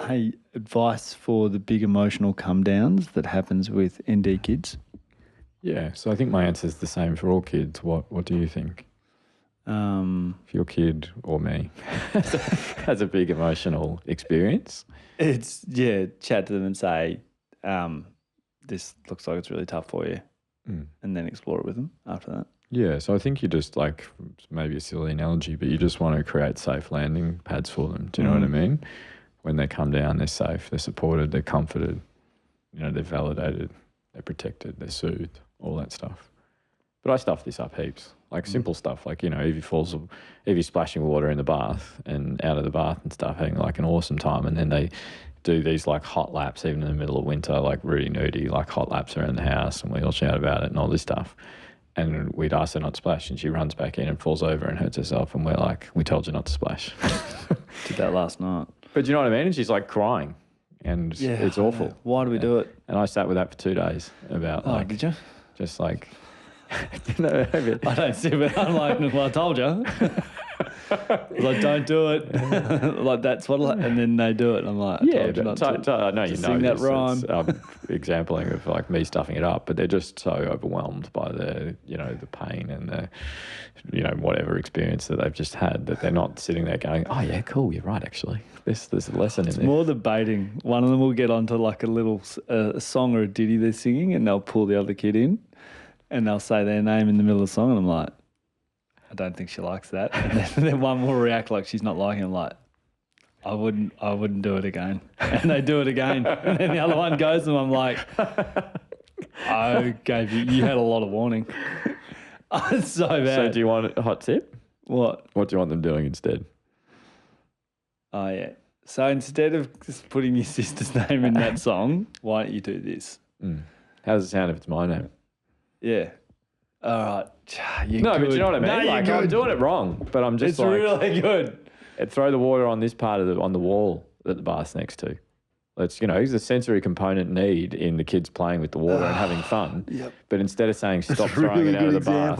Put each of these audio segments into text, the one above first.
Hey, advice for the big emotional come downs that happens with ND kids? Yeah, so I think my answer is the same for all kids. What do you think? If your kid or me has a big emotional experience? It's, chat to them and say, this looks like it's really tough for you. And then explore it with them after that. Yeah, so I think you just like, maybe a silly analogy, but you just want to create safe landing pads for them. Do you know what I mean? When they come down, they're safe, they're supported, they're comforted, they're validated, they're protected, they're soothed, all that stuff. But I stuff this up heaps, like simple stuff, like, if you're splashing water in the bath and out of the bath and stuff, having like an awesome time, and then they do these like hot laps, even in the middle of winter, like Rudy Nudie, like hot laps around the house, and we all shout about it and all this stuff. And we'd ask her not to splash, and she runs back in and falls over and hurts herself, and we're like, we told you not to splash. Did that last night. But you know what I mean? And she's like crying, and it's awful. Why do we do it? And I sat with that for 2 days about did you? Just like, I don't see it. I'm like, well, I told you. Like, don't do it. Like, that's what, and then they do it. I'm like, yeah, I know you know sing that rhyme. Exampling of like me stuffing it up, but they're just so overwhelmed by the the pain and the whatever experience that they've just had, that they're not sitting there going, oh yeah, cool, you're right, actually. There's a lesson in there. It's more the baiting. One of them will get onto like a little song or a ditty they're singing, and they'll pull the other kid in, and they'll say their name in the middle of the song, and I'm like, I don't think she likes that. And then one will react like she's not liking it. I'm like, I wouldn't do it again. And they do it again. And then the other one goes, and I'm like, I gave you had a lot of warning. It's so bad. So do you want a hot tip? What? What do you want them doing instead? Oh, yeah. So instead of just putting your sister's name in that song, why don't you do this? How does it sound if it's my name? Yeah. All right. But you know what I mean? No, like, I'm doing it wrong, but I'm just it's really good. Throw the water on this part on the wall that the bath's next to. It's, it's a sensory component need in the kids playing with the water and having fun. Yep. But instead of saying stop throwing it out of the bath,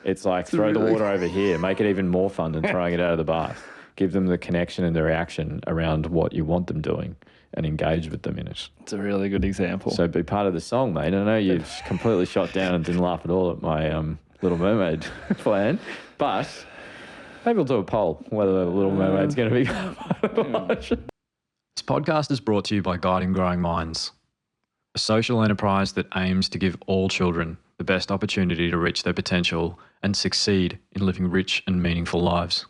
it's like throw the water over here, make it even more fun than throwing it out of the bath. Give them the connection and the reaction around what you want them doing, and engage with them in it. It's a really good example. So be part of the song, mate. I know you've completely shot down and didn't laugh at all at my Little Mermaid plan, but maybe we'll do a poll whether the Little Mermaid's going to be part of the launch. This podcast is brought to you by Guiding Growing Minds, a social enterprise that aims to give all children the best opportunity to reach their potential and succeed in living rich and meaningful lives.